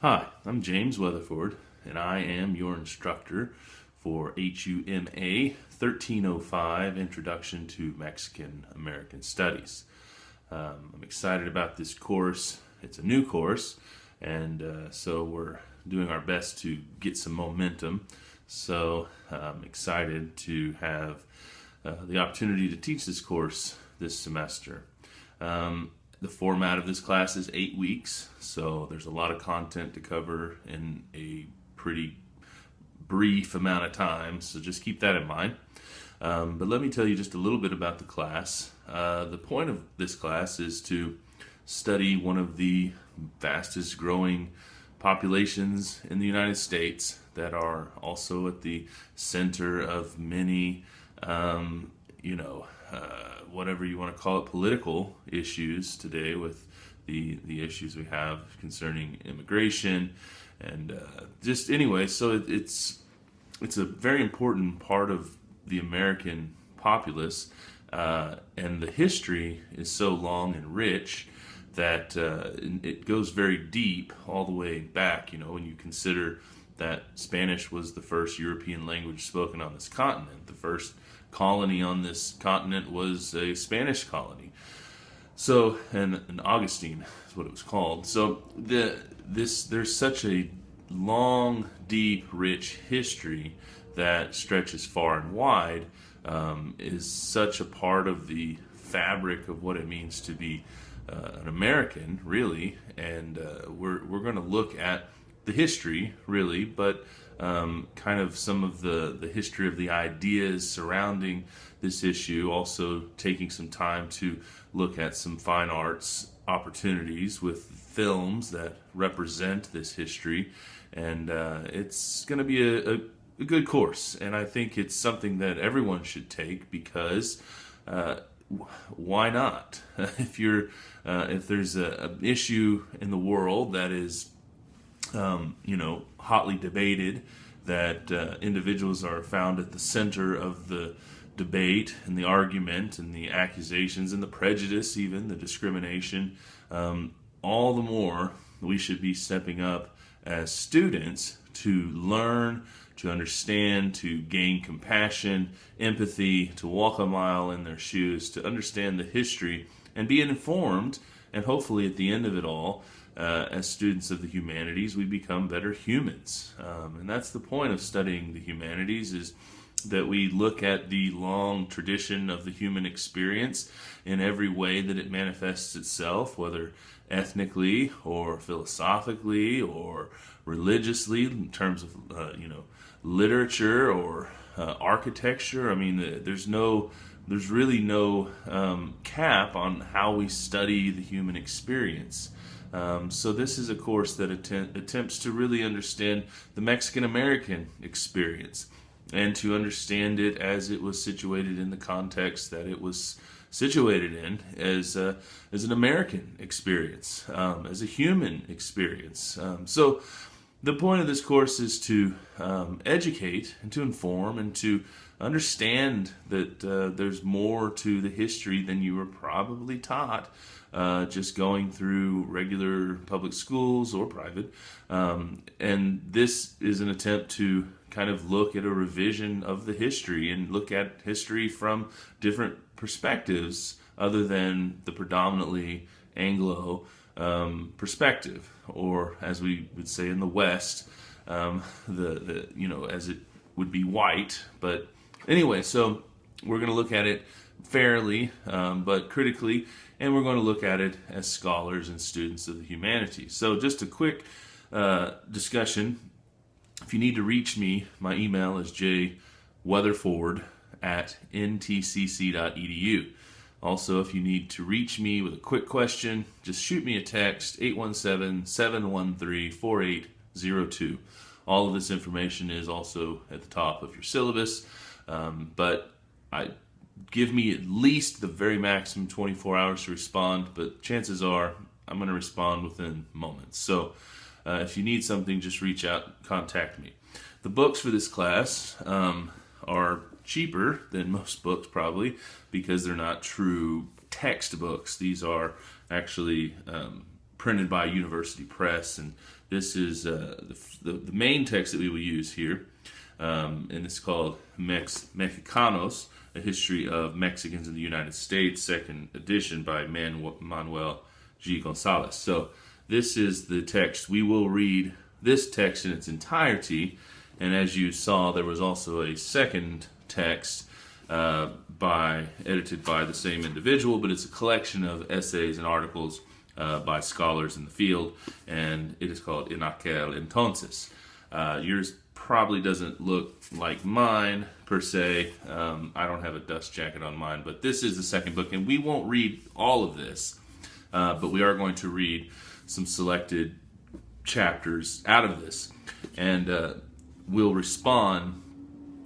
Hi, I'm James Weatherford, and I am your instructor for HUMA 1305 Introduction to Mexican American Studies. I'm excited about this course. It's a new course, and so we're doing our best to get some momentum. So I'm excited to have the opportunity to teach this course this semester. The format of this class is 8 weeks, so there's a lot of content to cover in a pretty brief amount of time, so just keep that in mind. But let me tell you just a little bit about the class. The point of this class is to study one of the fastest growing populations in the United States that are also at the center of many, whatever you want to call it, political issues today with the issues we have concerning immigration and just anyway. So it's a very important part of the American populace, and the history is so long and rich that it goes very deep all the way back. You know, when you consider that Spanish was the first European language spoken on this continent, the first colony on this continent was a Spanish colony. So, and Augustine is what it was called. So there's such a long, deep, rich history that stretches far and wide, is such a part of the fabric of what it means to be an American, really. And we're going to look at the history, really, but kind of some of the history of the ideas surrounding this issue, also taking some time to look at some fine arts opportunities with films that represent this history. And it's going to be a good course, and I think it's something that everyone should take because why not? If there's an issue in the world that is hotly debated, that individuals are found at the center of the debate and the argument and the accusations and the prejudice, even the discrimination, all the more we should be stepping up as students to learn, to understand, to gain compassion, empathy, to walk a mile in their shoes, to understand the history and be informed, and hopefully at the end of it all, as students of the humanities, we become better humans. And that's the point of studying the humanities, is that we look at the long tradition of the human experience in every way that it manifests itself, whether ethnically or philosophically or religiously, in terms of literature or architecture. I mean, there's really no cap on how we study the human experience. So this is a course that attempts to really understand the Mexican American experience and to understand it as it was situated in the context that it was situated in, as an American experience, as a human experience. So the point of this course is to educate and to inform and to understand that there's more to the history than you were probably taught just going through regular public schools or private. And this is an attempt to kind of look at a revision of the history and look at history from different perspectives other than the predominantly Anglo perspective, or as we would say in the West, as it would be white. But anyway, so we're going to look at it fairly, but critically, and we're going to look at it as scholars and students of the humanities. So just a quick discussion. If you need to reach me, my email is jweatherford@ntcc.edu. Also, if you need to reach me with a quick question, just shoot me a text, 817-713-4802. All of this information is also at the top of your syllabus, but give me at least the very maximum 24 hours to respond, but chances are I'm going to respond within moments. So if you need something, just reach out, contact me. The books for this class are cheaper than most books, probably, because they're not true textbooks. These are actually printed by University Press, and This is the main text that we will use here, and it's called Mexicanos, A History of Mexicans in the United States, second edition by Manuel G. Gonzalez. So this is the text. We will read this text in its entirety, and as you saw, there was also a second text edited by the same individual, but it's a collection of essays and articles by scholars in the field, and it is called En Aquel Entonces. Yours probably doesn't look like mine per se. I don't have a dust jacket on mine, but this is the second book, and we won't read all of this, but we are going to read some selected chapters out of this, and we'll respond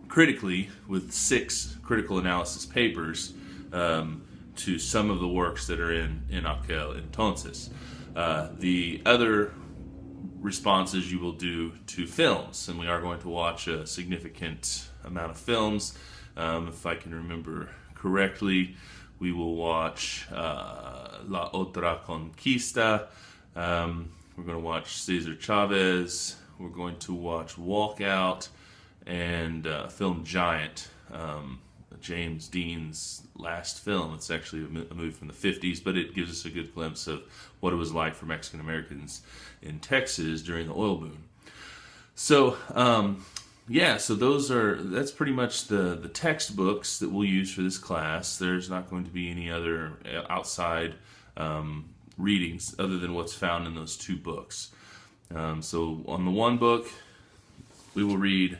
critically with 6 critical analysis papers to some of the works that are in Aquel Entonces. The other responses you will do to films, and we are going to watch a significant amount of films. If I can remember correctly, we will watch La Otra Conquista. We're going to watch Cesar Chavez. We're going to watch Walkout and film Giant, James Dean's last film. It's actually a movie from the 50s, but it gives us a good glimpse of what it was like for Mexican Americans in Texas during the oil boom. So, so that's pretty much the textbooks that we'll use for this class. There's not going to be any other outside readings other than what's found in those 2 books. So on the one book, we will read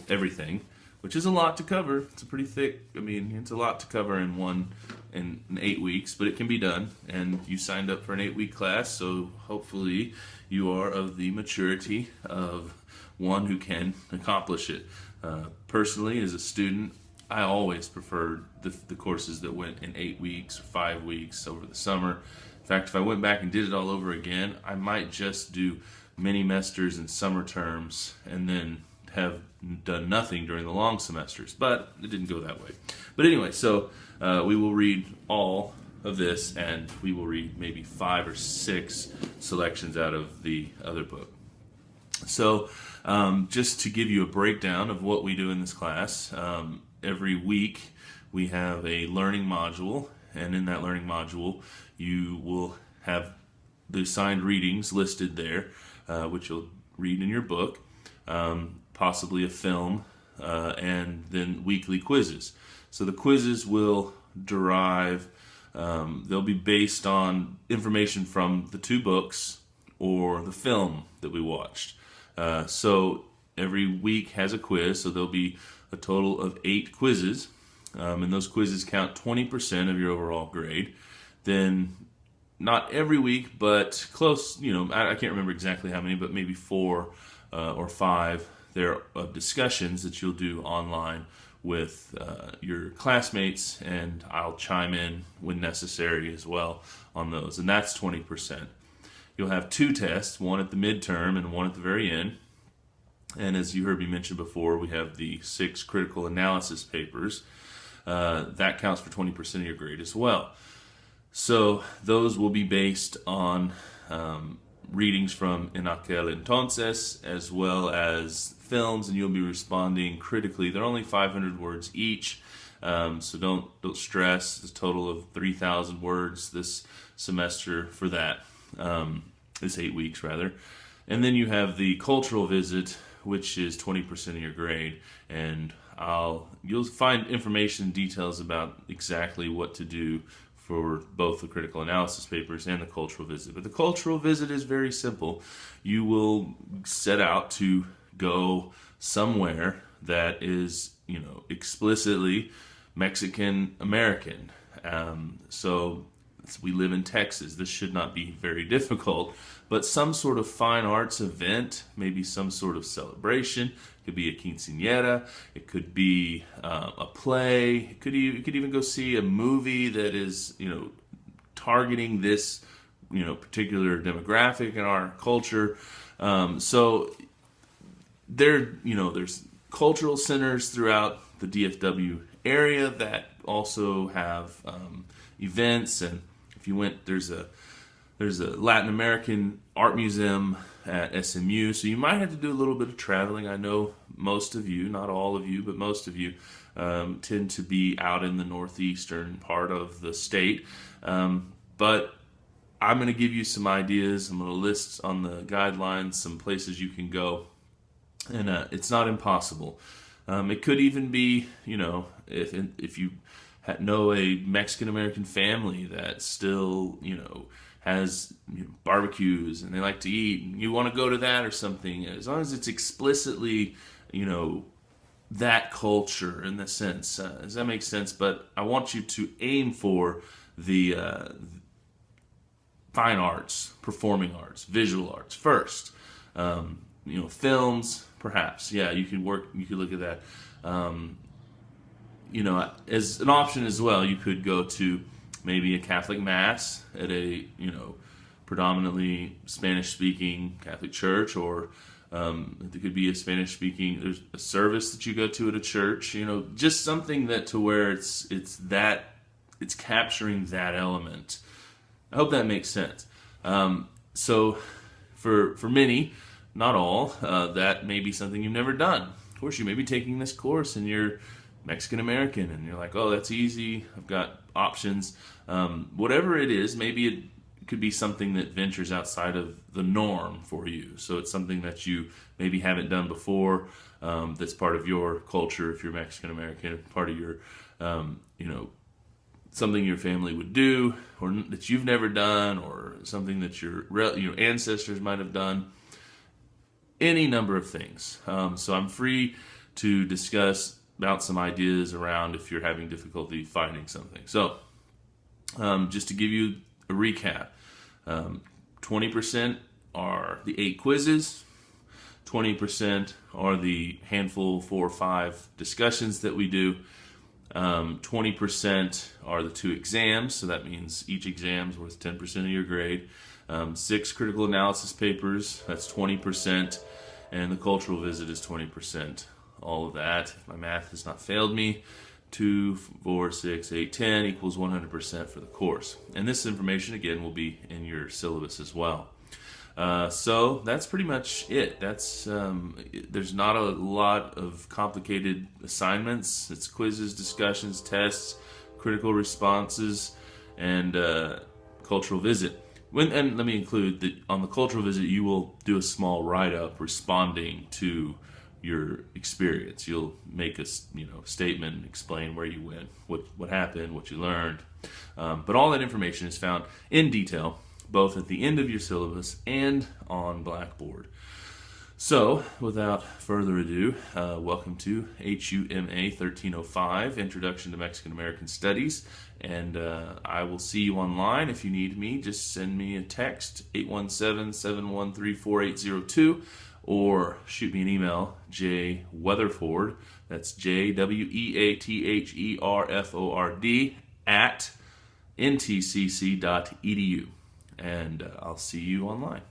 everything, which is a lot to cover. It's a pretty thick, it's a lot to cover in 8 weeks, but it can be done. And you signed up for an 8-week class, so hopefully you are of the maturity of one who can accomplish it. Personally, as a student, I always preferred the courses that went in 8 weeks or 5 weeks over the summer. In fact, if I went back and did it all over again, I might just do mini-mesters and summer terms and then have done nothing during the long semesters, but it didn't go that way. But anyway, so we will read all of this, and we will read maybe 5 or 6 selections out of the other book. So just to give you a breakdown of what we do in this class, every week we have a learning module, and in that learning module you will have the assigned readings listed there, which you'll read in your book, possibly a film, and then weekly quizzes. So the quizzes will derive, they'll be based on information from the 2 books or the film that we watched. So every week has a quiz, so there'll be a total of 8 quizzes, and those quizzes count 20% of your overall grade. Then not every week, but close, I can't remember exactly how many, but maybe 4 or 5 there of discussions that you'll do online with your classmates, and I'll chime in when necessary as well on those, and that's 20%. You'll have 2 tests, one at the midterm and one at the very end, and as you heard me mention before, we have the 6 critical analysis papers. That counts for 20% of your grade as well. So those will be based on readings from En Aquel Entonces as well as films, and you'll be responding critically. They're only 500 words each, so don't stress. It's a total of 3,000 words this semester for that, this 8 weeks rather. And then you have the cultural visit, which is 20% of your grade, and you'll find information and details about exactly what to do for both the critical analysis papers and the cultural visit. But the cultural visit is very simple. You will set out to go somewhere that is, explicitly Mexican American. So we live in Texas. This should not be very difficult, but some sort of fine arts event, maybe some sort of celebration. It could be a quinceañera. It could be a play. You could even go see a movie that is, targeting this, particular demographic in our culture. So there's cultural centers throughout the DFW area that also have events, and if you went, there's a Latin American art museum at SMU, so you might have to do a little bit of traveling. I know most of you, not all of you, but most of you tend to be out in the northeastern part of the state. But I'm going to give you some ideas. I'm going to list on the guidelines some places you can go, and it's not impossible. It could even be, if you know a Mexican American family that still, has barbecues and they like to eat, and you want to go to that or something, as long as it's explicitly, that culture in the sense. Does that make sense? But I want you to aim for the fine arts, performing arts, visual arts first. Films, perhaps. Yeah, you could look at that. As an option as well, you could go to maybe a Catholic mass at a, predominantly Spanish-speaking Catholic church, or there could be a Spanish-speaking, there's a service that you go to at a church, just something that to where it's capturing that element. I hope that makes sense. So for many, not all, that may be something you've never done. Of course, you may be taking this course and you're Mexican American and you're like, oh, that's easy, I've got options. Whatever it is, maybe it could be something that ventures outside of the norm for you. So it's something that you maybe haven't done before, that's part of your culture if you're Mexican American, part of your, something your family would do, or that you've never done, or something that your ancestors might have done. Any number of things. So I'm free to discuss about some ideas around if you're having difficulty finding something. So just to give you a recap, 20% are the 8 quizzes, 20% are the handful 4 or 5 discussions that we do, 20% are the 2 exams, so that means each exam is worth 10% of your grade, 6 critical analysis papers, that's 20%, and the cultural visit is 20%. All of that, if my math has not failed me, 2, 4, 6, 8, 10 equals 100% for the course. And this information, again, will be in your syllabus as well. So that's pretty much it. That's there's not a lot of complicated assignments. It's quizzes, discussions, tests, critical responses, and cultural visit. And let me include that on the cultural visit, you will do a small write-up responding to your experience. You'll make a statement, explain where you went, what happened, what you learned. But all that information is found in detail, both at the end of your syllabus and on Blackboard. So, without further ado, welcome to HUMA 1305, Introduction to Mexican American Studies, and I will see you online. If you need me, just send me a text, 817-713-4802, or shoot me an email, jweatherford, that's JWEATHERFORD, at ntcc.edu, and I'll see you online.